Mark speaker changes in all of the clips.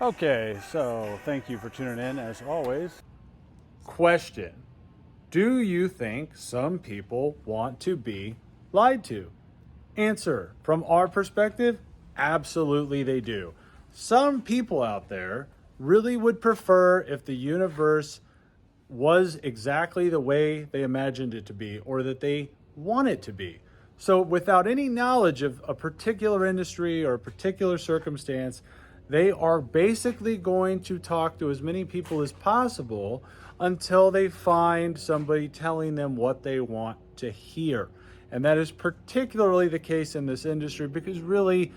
Speaker 1: Okay, so thank you for tuning in as always. Question: do you think some people want to be lied to? Answer: from our perspective, absolutely they do. Some people out there really would prefer if the universe was exactly the way they imagined it to be or that they want it to be. So, without any knowledge of a particular industry or a particular circumstance, they are basically going to talk to as many people as possible until they find somebody telling them what they want to hear. And that is particularly the case in this industry because really,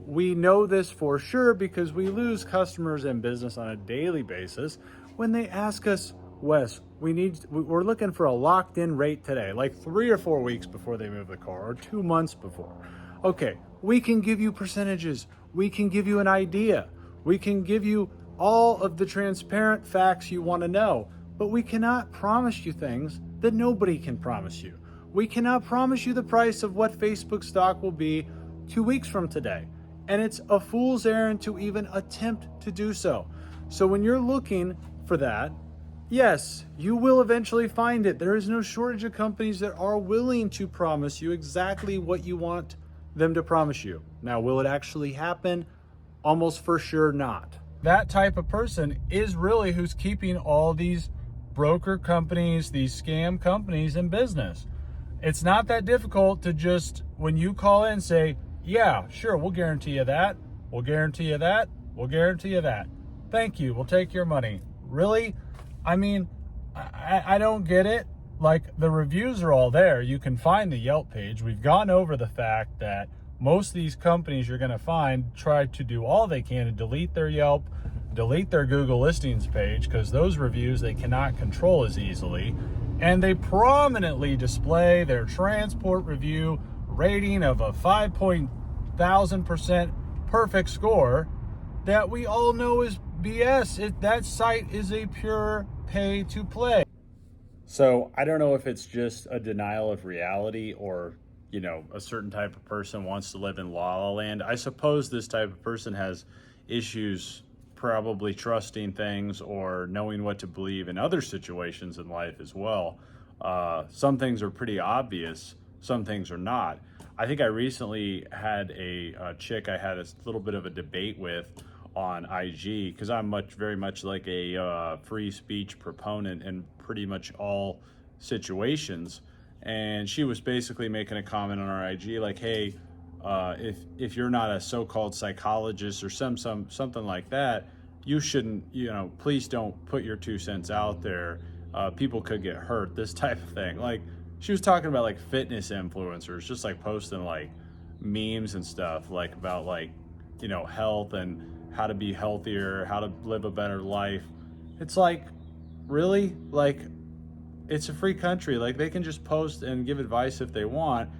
Speaker 1: we know this for sure because we lose customers and business on a daily basis when they ask us, Wes, we're looking for a locked in rate today, like 3 or 4 weeks before they move the car or 2 months before. Okay, we can give you percentages. We can give you an idea. We can give you all of the transparent facts you want to know, but we cannot promise you things that nobody can promise you. We cannot promise you the price of what Facebook stock will be 2 weeks from today. And it's a fool's errand to even attempt to do so. So when you're looking for that, yes, you will eventually find it. There is no shortage of companies that are willing to promise you exactly what you want them to promise you. Now, will it actually happen? Almost for sure not. That type of person is really who's keeping all these broker companies, these scam companies in business. It's not that difficult to just, when you call in, say, yeah, sure, we'll guarantee you that. We'll guarantee you that. We'll guarantee you that. Thank you. We'll take your money. Really? I mean, I don't get it. Like, the reviews are all there. You can find the Yelp page. We've gone over the fact that most of these companies you're going to find try to do all they can to delete their Yelp, delete their Google listings page, because those reviews they cannot control as easily. And they prominently display their transport review rating of a 5,000% perfect score that we all know is BS. That site is a pure pay to play. So I don't know if it's just a denial of reality or, a certain type of person wants to live in La La Land. I suppose this type of person has issues probably trusting things or knowing what to believe in other situations in life as well. Some things are pretty obvious. Some things are not. I think I recently had a chick I had a little bit of a debate with on IG because I'm very much like a free speech proponent in pretty much all situations. And she was basically making a comment on our IG like, hey, if you're not a so-called psychologist or something like that, you shouldn't, please don't put your 2 cents out there. People could get hurt, this type of thing. Like, she was talking about like fitness influencers, just like posting like memes and stuff like about like, health and how to be healthier, how to live a better life. It's like, really? Like, it's a free country. Like, they can just post and give advice if they want.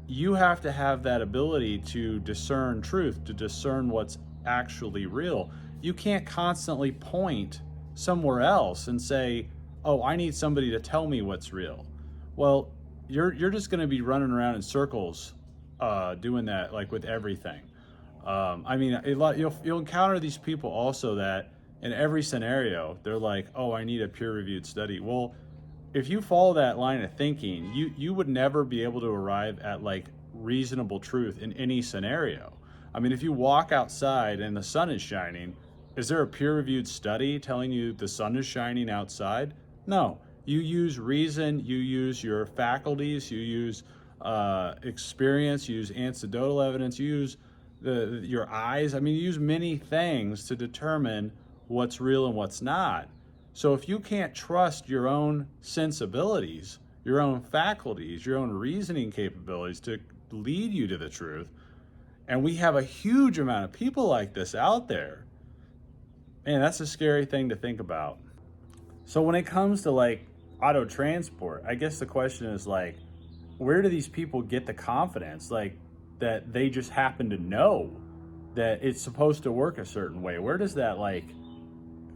Speaker 1: You have to have that ability to discern truth, to discern what's actually real. You can't constantly point somewhere else and say, oh, I need somebody to tell me what's real. Well, you're just going to be running around in circles doing that, like with everything. You'll encounter these people also that in every scenario, they're like, oh, I need a peer-reviewed study. Well, if you follow that line of thinking, you would never be able to arrive at like reasonable truth in any scenario. I mean, if you walk outside and the sun is shining, is there a peer-reviewed study telling you the sun is shining outside? No. You use reason, you use your faculties, you use experience, you use anecdotal evidence, you use your eyes. I mean, you use many things to determine what's real and what's not. So if you can't trust your own sensibilities, your own faculties, your own reasoning capabilities to lead you to the truth, and we have a huge amount of people like this out there, man, that's a scary thing to think about. So when it comes to like auto transport, I guess the question is like, where do these people get the confidence like that they just happen to know that it's supposed to work a certain way? Where does that like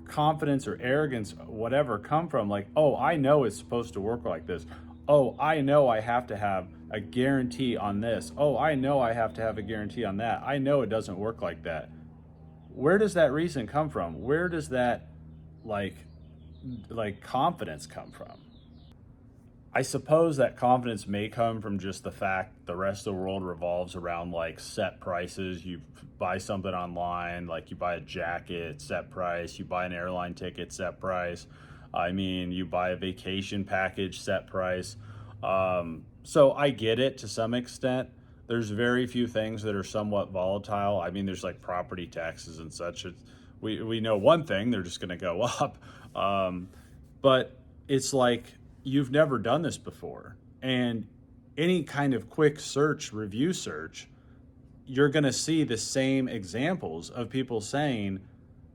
Speaker 1: confidence or arrogance, whatever, come from? Like, oh, I know it's supposed to work like this. Oh, I know I have to have a guarantee on this. Oh, I know I have to have a guarantee on that. I know it doesn't work like that. where does that reason come from? Where does that like confidence come from? I suppose that confidence may come from just the fact the rest of the world revolves around like set prices. You buy something online, like you buy a jacket, set price. You buy an airline ticket, set price. I mean, you buy a vacation package, set price. So I get it to some extent. There's very few things that are somewhat volatile. I mean, there's like property taxes and such. We know one thing, they're just going to go up. But it's like, you've never done this before. And any kind of quick search, review search, you're going to see the same examples of people saying,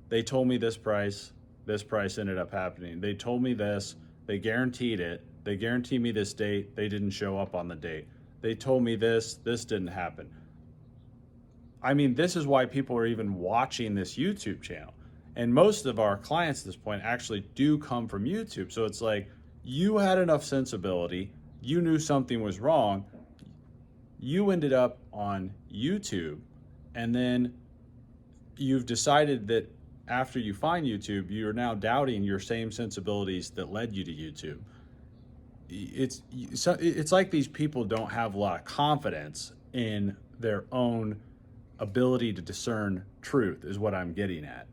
Speaker 1: they told me this price ended up happening. They told me this, they guaranteed it. They guaranteed me this date, they didn't show up on the date. They told me this didn't happen. I mean, this is why people are even watching this YouTube channel. And most of our clients at this point actually do come from YouTube. So it's like, you had enough sensibility, you knew something was wrong, you ended up on YouTube, and then you've decided that after you find YouTube, you're now doubting your same sensibilities that led you to YouTube. It's like these people don't have a lot of confidence in their own ability to discern truth, is what I'm getting at.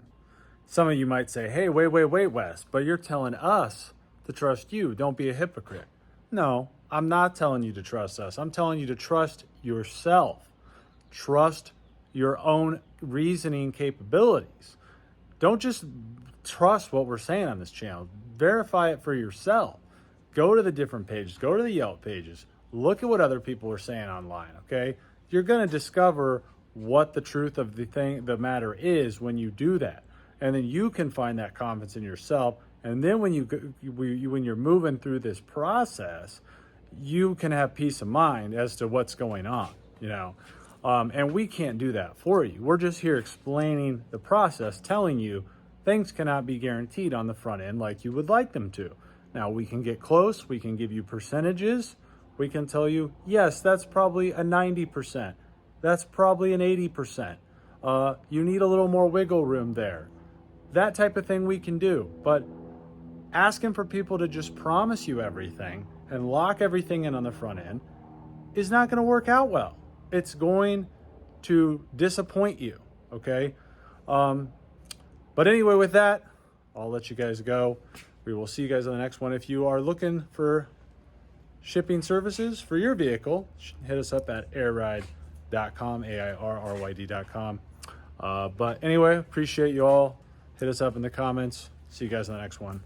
Speaker 1: Some of you might say, hey, wait, Wes, but you're telling us to trust you. Don't be a hypocrite. No, I'm not telling you to trust us. I'm telling you to trust yourself. Trust your own reasoning capabilities. Don't just trust what we're saying on this channel. Verify it for yourself. Go to the different pages. Go to the Yelp pages. Look at what other people are saying online, okay? You're going to discover what the truth of the matter is when you do that. And then you can find that confidence in yourself. And then when you're moving through this process, you can have peace of mind as to what's going on, you know. And we can't do that for you. We're just here explaining the process, telling you things cannot be guaranteed on the front end like you would like them to. Now, we can get close. We can give you percentages. We can tell you, yes, that's probably a 90%. That's probably an 80%. You need a little more wiggle room there. That type of thing we can do. But asking for people to just promise you everything and lock everything in on the front end is not going to work out well. It's going to disappoint you, okay? But anyway, with that, I'll let you guys go. We will see you guys on the next one. If you are looking for shipping services for your vehicle, hit us up at airride.com, AIRRYD.com. But anyway, appreciate you all. Hit us up in the comments. See you guys on the next one.